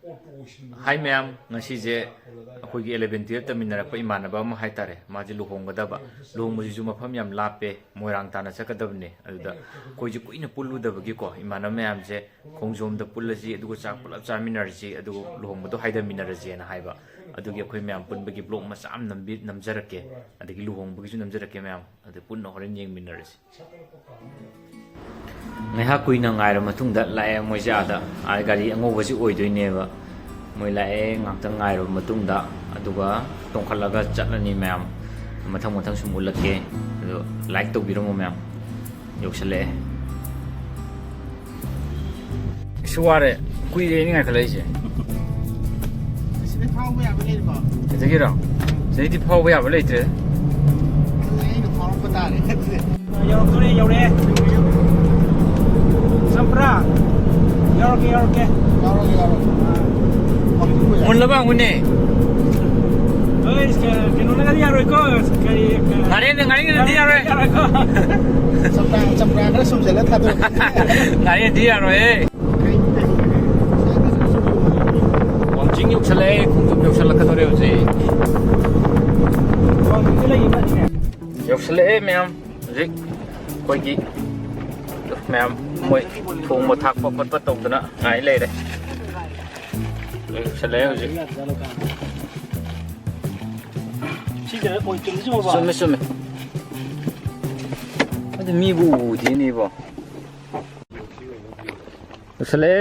Hai ma'am ngasi अखोई 11-12 तमिनरप इमानबा अमा हाइतारे माजे लुहोंगदबा लुहोंगजिजु मफम याम लापे मोइरांग ताना चकदबने अदुदा कोइजु कुइना पुल्लुदबगी को इमानब मैम जे खोंगजोमदा पुल्लजी अदुगो चाक पुलप चामिनरजी अदुगो लुहोंगदो हाइदमिनरजी ना हाइबा अदुगी अखोई मैम पुनबगी ब्लॉग मचाम नमजरके अदगी लुहोंगबगिजु नमजरके मैम अदु पुन्ना होरेन येंगमिनरजी Neha कुइना ngaira matungda lae moijaada ai gari angobasi oidoineba moi lae ngakta ngairo matungda aduga tongkhalaga chatnani ma'am mathang mathang sumulake ado like to biro ma'am yoksale suare kuire ni ngai khalai je sine phau ba ya ba le ba jagiro sei ti phau ba ya ba le tre ai no phau ba ta re yo re Sampra, yorke. Mun labang mune. Oh, que no le diga roico, que ngari dia roy. Sampra kan sumjala tha to. Ngari dia roy. Wangjing yok sale, khungtum yok sala kadore hoje. Yok sale ma'am. Zik koi ki ma'am मोई थोंग म थाक पत तौदना ngai ले रे चले हो जी 시제 뭐 좀 좀 봐. सुमे अदे मी बु जी नि बो चले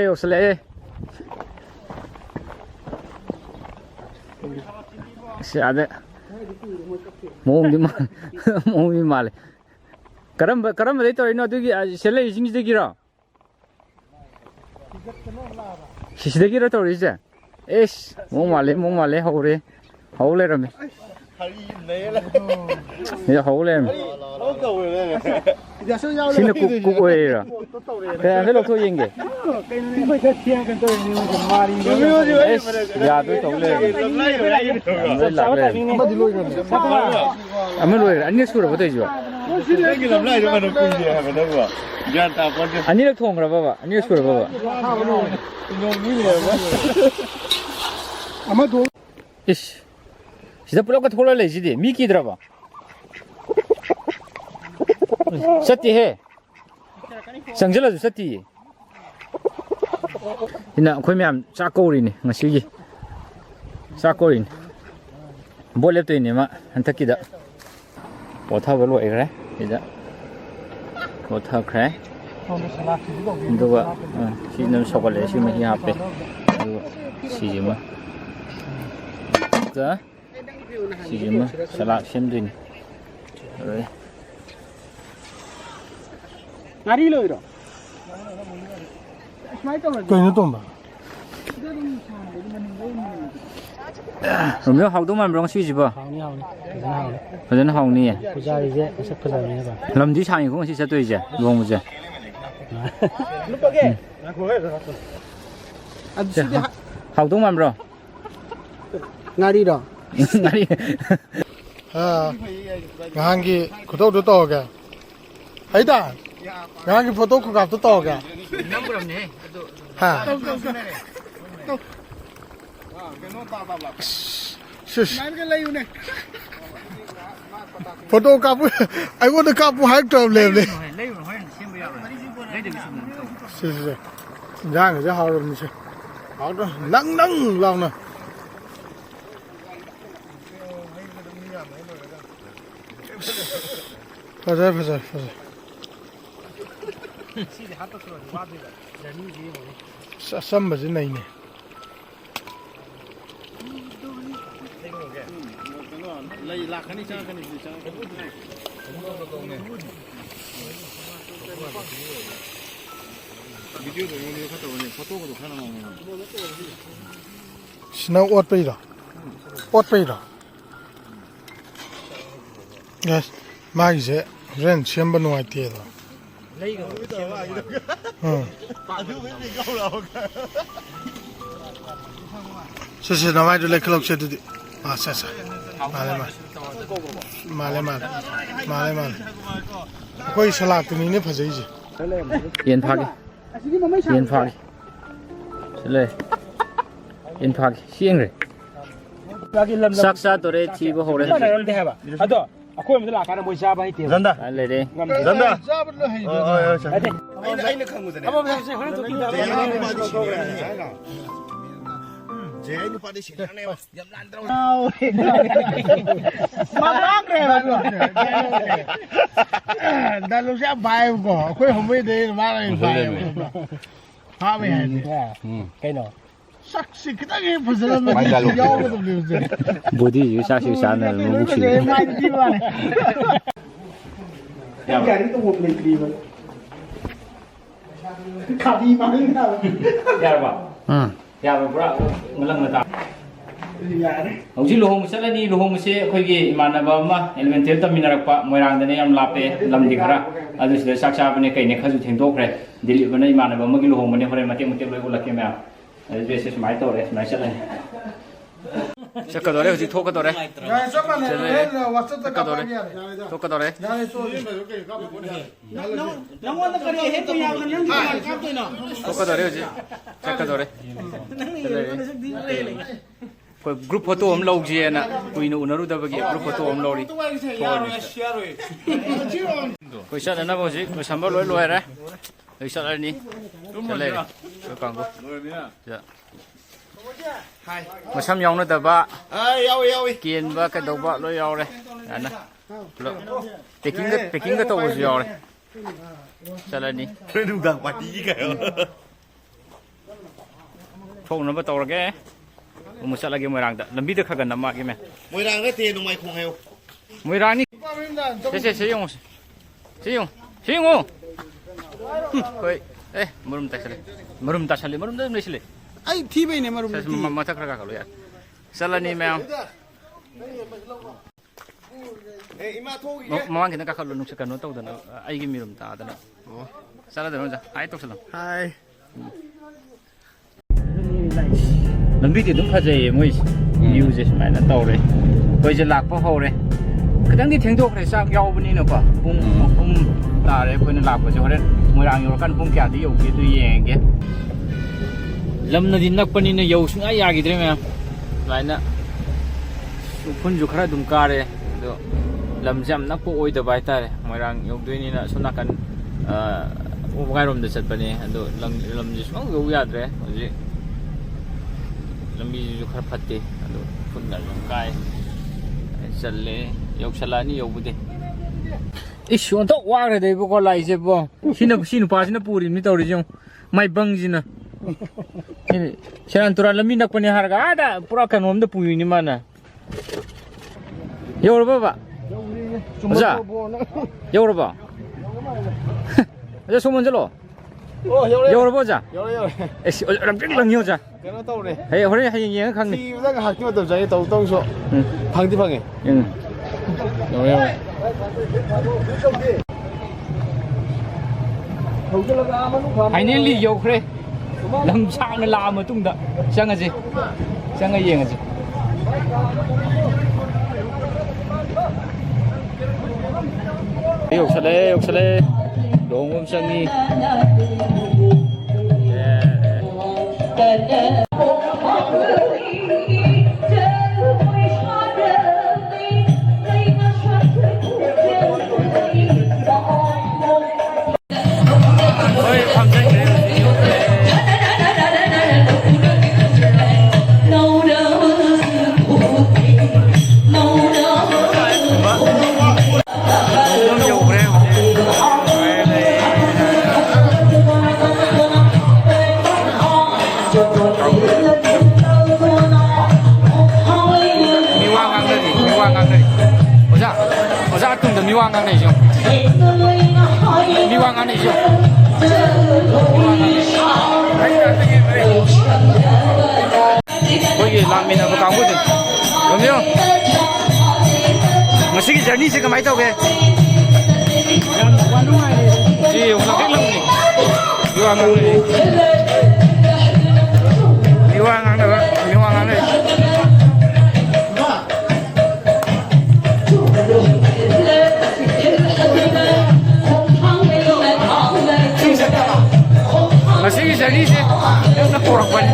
से आदे मोंग दी माले करम दे तो इनो दुगी सेले इसिंग दिगिरो सिसिदगिरो तो रिजे एस मोंग माले हौले रमे Hari ne la. ये हौले Lo to le. Ya so ya cine cook ओएरा ते अंदर लोग तो येंगे Pues que tienen que todo ni un mari. S या तो तौले अंदर लागले Ma di lo ga. अमे लोए अन्य सुर बते जो Sine ki lam lai ma no ku ji ha ba no ba. Ya ta pa de. अन्य लोग थोंग रहा बाबा अन्य सुर बाबा Ha ba no. Yo ni le ba. Ama do. इस सिदा पुलो का थोड़ा ले जी मी की तरफ सत्य है संजला जो सत्य है इना कोई मैम चाकोरी ने ngasi चाकोरी बोले तो इने मा हंतक किदा पोथा बोलो एग्रे इदा पोथा खरे दुगा सी नम सकले सी मही यहाँ पे सी जिमा का सिजिमा सलाद सेमदिन rồi Ngari lo iro. Tôi nó tôm ba. rồi nếu học đúng mà rong suy gì ba phải học nè Pujari je, sẽ pujari ba. làm gì sang cũng sẽ tôi chứ luôn chứ Lúc đó ke? học đúng mà rồi Ngari do. ngari Ngangi kudo do to ga. Ai da. Ngangi photo ku ga to ga. năm rồi nè Ha. Shush. Photo ka pu. I want to ka pu high top level. lấy rồi hỏi xem bây giờ lấy được cái Shush shush. Giang cái hao rồi mình xem. Hao đó nắng lòng nè. Phải rồi. Sâm mà thế này nè. Snow what bây giờ? Yes, mai sẽ ren xem bên ngoài tiệt rồi. lấy rồi Sẽ nó mai được club sẽ được. À sẽ. Male. Koi salad ni ne phajai ji. yên phá đi yên phá đi lấy 인팍 시행을 싹싹 도래 티고 호래 ꯔꯝꯗꯦ ꯍꯥꯏꯕ ꯑꯗꯣ ꯑꯩꯈꯣꯏ ꯑꯃꯗ ꯂꯥꯛꯀꯥꯟꯗ ꯃꯣꯏ ꯆꯥꯕ ꯍꯩꯇꯦ ꯖꯟꯗꯥ 레레 ꯖꯟꯗꯥ ꯆꯥꯕꯗ ꯍꯩꯗ ꯑꯩꯅ ꯈꯪꯕꯗꯅꯦ ꯍꯣꯔꯦꯟ 제 누파디 시장네요. 염란드로. ꯃꯥꯡꯈ꯭ꯔꯦꯕ ꯗꯥꯏꯂꯣꯛꯁꯦ ꯌꯥꯝ ꯐꯥꯏꯌꯦꯕꯀꯣ ꯑꯩꯈꯣꯏ ꯍꯣꯡꯕꯩꯗꯤ ꯃꯥꯅ ꯐꯥꯏꯌꯦꯕ ꯐꯥꯕ ꯌꯥꯏꯅꯤ ꯀꯩꯅꯣ ꯁꯛꯁꯤ ꯈꯤꯇꯪ ꯍꯦꯛ ꯐꯖꯔꯝꯃꯗꯤ ꯌꯥꯎꯒꯗꯕꯅꯦ 보디 싹씩 싸는 묵시 ꯃꯥꯏꯗꯤ ꯊꯤꯕ ꯋꯥꯅꯤ ꯒꯥꯔꯤ ꯇꯣꯡꯐꯝ ꯂꯩꯇ꯭ꯔꯤꯕ ꯈꯥꯗꯤ ꯃꯥꯡꯈ꯭ꯔꯦ 야봐 야봐 보라 nglang ꯌꯥꯔꯦ ꯍꯧꯖꯤꯛ ꯂꯨꯍꯣꯡꯕ ꯆꯠꯂꯅꯤ ꯂꯨꯍꯣꯡꯕꯁꯦ ꯑꯩꯈꯣꯏꯒꯤ ꯏꯃꯥꯟꯅꯕ ꯑꯃ ꯑꯦꯂꯤꯃꯦꯟꯇꯦꯜ ꯇꯝꯃꯤꯟꯅꯔꯛꯄ ꯃꯣꯏꯔꯥꯡꯗꯅꯦ ꯌꯥꯝ ꯂꯥꯞꯄꯦ ꯂꯝꯗꯤ ꯈꯔ ꯑꯗꯨ ꯁꯤꯗ ꯆꯥꯛ ꯆꯥꯕꯅꯦ ꯀꯩꯅꯦ ꯈꯔꯁꯨ ꯊꯦꯡꯗꯣꯛꯈ꯭ꯔꯦ ꯗꯤꯂꯤꯞꯅ ꯏꯃꯥꯟꯅꯕ ꯑꯃꯒꯤ ꯂꯨꯍꯣꯡꯕꯅꯦ ꯍꯣꯔꯦꯟ ꯃꯇꯦꯛ ꯃꯇꯦꯛ ꯂꯣꯏ ꯎꯠꯂꯛꯀꯦ ꯃꯌꯥꯝ ꯑꯗꯨ ꯗ꯭ꯔꯦꯁꯁꯦ ꯁꯨꯃꯥꯏꯅ ꯇꯧꯔꯦ ꯁꯨꯃꯥꯏꯅ ꯆꯠꯂꯅꯤ ꯆꯠꯀꯗꯧꯔꯦ ꯍꯧꯖꯤꯛ ꯊꯣꯛꯀꯗꯧꯔꯦ ꯆꯞ ꯃꯥꯟꯅꯩ ꯋꯥꯆꯞꯇ ꯀꯥꯞꯄ ꯌꯥꯔꯦ ꯊꯣꯛꯀꯗꯧꯔꯦ ꯌꯥꯔꯦ ꯅꯪꯉꯣꯟꯗ ꯀꯔꯤ ꯍꯦꯛꯇ ꯌꯥꯎꯅ ꯅꯪ ꯀꯃꯥꯏꯅ ꯀꯥꯞꯇꯣꯏꯅꯣꯊꯣꯛꯀꯗꯧꯔꯦ ꯍꯧꯖꯤꯛ ꯆꯠꯀꯗꯧꯔꯦ ꯑꯩꯈꯣꯏ ꯒ꯭ꯔꯨꯞ ꯐꯣꯇꯣ ꯑꯃ ꯂꯧꯖꯦꯅ ꯀꯨꯏꯅ ꯎꯅꯔꯨꯗꯕꯒꯤ ꯒ꯭ꯔꯨꯞ ꯐꯣꯇꯣ ꯑꯃ ꯂꯧꯔꯤ ꯑꯩꯈꯣꯏ ꯆꯠꯅꯅꯕ ꯍꯧꯖꯤꯛ ꯂꯣꯏꯁꯟꯕ ꯂꯣꯏ ꯂꯣꯏꯔꯦ ꯍꯧꯖꯤꯛ ꯆꯠꯂꯅꯤ ꯆꯠꯂꯦ ꯑꯩꯈꯣꯏ ꯀꯥꯡꯕꯨ ꯃꯁꯝ ꯌꯥꯎꯅꯗꯕ 야위. ꯀꯦꯟꯕ ꯀꯩꯗꯧꯕ ꯂꯣꯏ ꯌꯥꯎꯔꯦ ꯌꯥꯅ ꯄꯨꯂꯞ ꯄꯦꯛꯀꯤꯡꯒ ꯇꯧꯕꯁꯨ ꯌꯥꯎꯔꯦ ꯆꯠꯂꯅꯤ 누가 빠지기가요. ꯊꯣꯛꯅꯕ ꯇꯧꯔꯒꯦ ꯑꯃꯨꯛ ꯆꯠꯂꯒꯦ ꯃꯣꯏꯔꯥꯡꯗ ꯂꯝꯕꯤꯗ ꯈꯔ ꯈꯔ ꯅꯝꯃꯛꯑꯒꯦ ꯃꯦ 모이랑 때 누마이 콩해요. ꯃꯣꯏꯔꯥꯡꯅꯤ ꯁꯦ ꯌꯦꯡꯉꯨ ꯁꯤ ꯌꯦꯡꯉꯨ ꯁꯤ ꯌꯦꯡꯉꯨ ꯍꯣꯏ ꯑꯦ ꯃꯔꯨꯝ ꯇꯥꯁꯜꯂꯦ ꯃꯔꯨꯝꯗ ꯑꯗꯨꯝ ꯂꯩꯁꯤꯜꯂꯦ ꯑꯩ ꯊꯤꯕꯩꯅꯦ ꯃꯔꯨꯞ ꯃꯊꯛ ꯈꯔ ꯀꯥꯈꯠꯂꯨ ꯌꯥꯔꯦ ꯆꯠꯂꯅꯤ ꯃꯌꯥꯝ 이마 토기. ꯃꯃꯥꯡ ꯈꯤꯇꯪ ꯀꯥꯈꯠꯂꯨ ꯅꯨꯡꯁꯤꯠ ꯀꯩꯅꯣ ꯇꯧꯗꯅ ꯑꯩꯒꯤ ꯃꯤꯔꯨꯝ ꯇꯥꯗꯅ ꯆꯠꯂꯗꯅ ꯑꯣꯖꯥ ꯍꯥꯏ ꯇꯧꯁꯜꯂꯣ 하이. ꯂꯝꯕꯤꯗꯤ ꯑꯗꯨꯝ ꯐꯖꯩꯌꯦ ꯃꯣꯏꯁꯦ ꯚ꯭ꯌꯨꯁꯦ ꯁꯨꯃꯥꯏꯅ ꯇꯧꯔꯦ ꯑꯩꯈꯣꯏꯁꯦ ꯂꯥꯛꯄ ꯍꯧꯔꯦ ꯈꯤꯇꯪꯗꯤ ꯊꯦꯡꯗꯣꯛꯈ꯭ꯔꯦ ꯆꯥꯛ ꯌꯥꯎꯕꯅꯤꯅꯀꯣ ꯄꯨꯡ 3 ꯇꯥꯔꯦ ꯑꯩꯈꯣꯏꯅ ꯂꯥꯛꯄꯁꯦ ꯍꯣꯔꯦꯟ ꯃꯣꯏꯔꯥꯡ ꯌꯧꯔꯀꯥꯟꯗ ꯄꯨꯡ ꯀꯌꯥꯗ ꯌꯧꯒꯦ ꯑꯗꯨ ꯌꯦꯡꯉꯒꯦ ꯂꯝꯅꯗꯤ ꯅꯛꯄꯅꯤꯅ ꯌꯧ ꯁꯨꯡꯌꯥ ꯌꯥꯈꯤꯗ꯭ꯔꯦ ꯃꯌꯥꯝ ꯁꯨꯃꯥꯏꯅ ꯎꯐꯨꯟꯁꯨ ꯈꯔ ꯑꯗꯨꯝ ꯀꯥꯔꯦ ꯑꯗꯣ ꯂꯝꯁꯦ ꯌꯥꯝ ꯅꯛꯄ ꯑꯣꯏꯗꯕ ꯍꯥꯏꯇꯥꯔꯦ ꯃꯣꯏꯔꯥꯡ ꯌꯧꯗꯣꯏꯅꯤꯅ ꯑꯁꯣꯝ ꯅꯥꯀꯟ ꯋꯥꯒꯥꯏꯔꯣꯝꯗ ꯆꯠꯄꯅꯦ ꯑꯗꯣ ꯂꯝꯁꯦ ꯁꯨꯡꯌꯧ ꯌꯧ ꯌꯥꯗ꯭ꯔꯦ ꯍꯧꯖꯤꯛ ꯂꯝꯕꯤꯁꯤꯁꯨ ꯈꯔ ꯐꯠꯇꯦ ꯑꯗꯣ ꯎꯐꯨꯟ ꯑꯗꯨꯝ ꯀꯥꯏ ꯆꯠꯂꯦ ꯌꯧꯁꯜꯂꯛꯑꯅꯤ ꯌꯧꯕꯗꯤ 이씨 온통 와그래 돼 이거 골라 이제 뭐 시는 빠지는 뿌리미 떠오르지 마이 벙지는 시란 돌아라미 낙번이 하라가 아다 뿌라칸 놈도 뿌이니 마나 여러 봐봐 자 여러 봐 이제 소문 질러 여러 보자 에씨 랑랑랑 여자 그거 떠오래 에이 허리 하얘 강네 이거가 학교 때 저희 동동서 방디방에 여러 फाइनली यौख्रे लम सांग ला मतुंगदा चंगजे चंग येंगजे यौसले दोंगम संगी 미왕강 내죠. 미왕강 내죠. 거기 라면하고 강구든. 그러면 masih journey sih kemai tau ke? Ji, ulang kelang ni. Miwangang ni. Miwangang ni, miwangang ni. Masih journey sih, yang nak korban.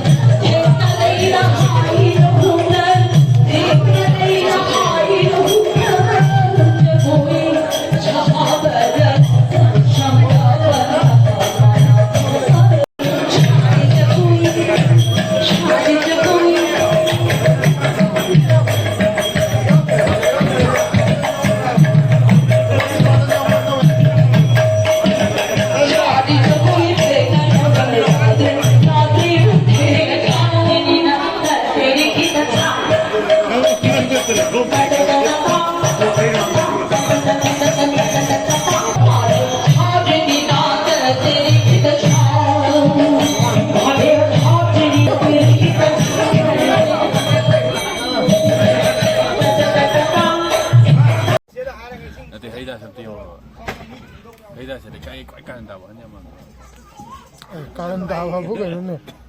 कारण दावा वो करो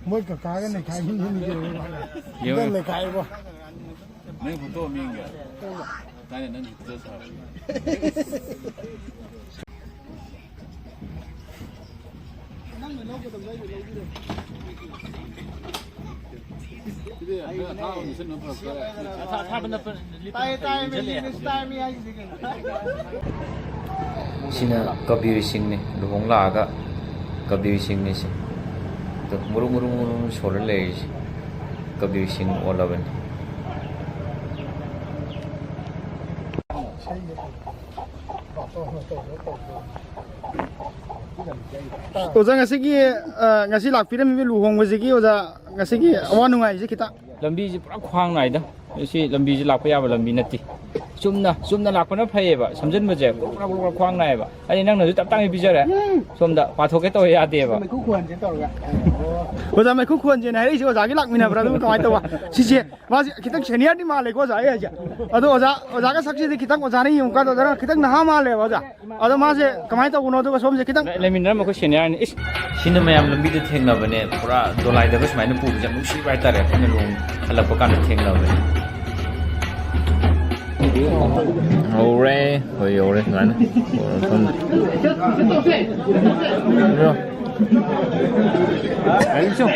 मोय का कागज ने खाई नहीं ये ले खाई वो नहीं फोटो मिंगे ताने नन फोटो सा सिना कबीर सिंह ने लुहोंग लागा कबीर सिंह ने से तो मुरु मुरु मुरु सोल ले कबीर सिंह ओलवन ओजा ngasi ngasi lakpiram mi luhong bajigi oza ngasi gi awa nungai ji kita lambi ji pura khwang nai da si lambi ji lakpa ya ba lambi nati sumna lakpa na phai ba samjin ba je pura khwang nai ba ai nang na ju tap tang bi jare somda pa thoke to ya de ba ku khwan je tor ga oza mai ku khwan je nai ri oza gi lakmina bra du kamai to wa si je ma kita senior ni ma le ko za ya ja ado oza ga sakji de kita oza ni yung ka do dara kita na ma le oza ado ma je kamai to uno do som je kita lemin na ma ko senior ni is सिन ma'am लंबी थेंगना बने पूरा दोलाई दबस माइने पुब जम नुसी bye तारे फने लोंग खलप कान थेंगना बने ओरे होय ओरे गान फन रो 알죠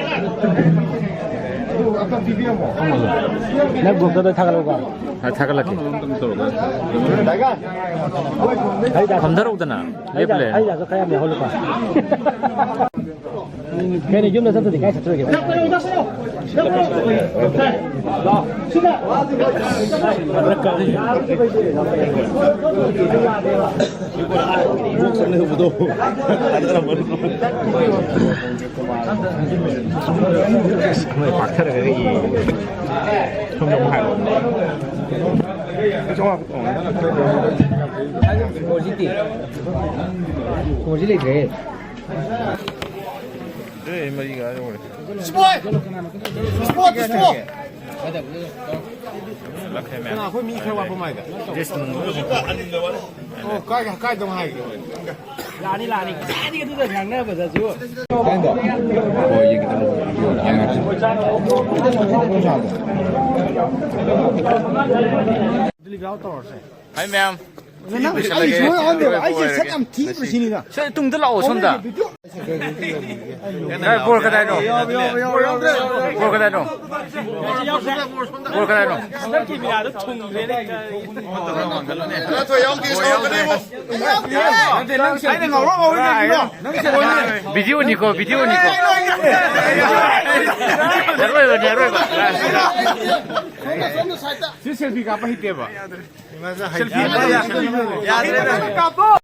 akan video mo na gopta da thagalo ka थागलके daga हमदर उदना लेपले ai da ka ya me holu ka cái này chúng ta sắp tới cái sắp tới kìa hi ma'am ai so on de ai je set am thi pro sini na से तुम तो लाओ sonda काय बोल का दाइनो बोल का दाइनो बोल का दाइनो Nó thôi ông kia sao cái này không? 비디오 니코 비디오 니코 내려와 selfie ka pa hite ba Selfie.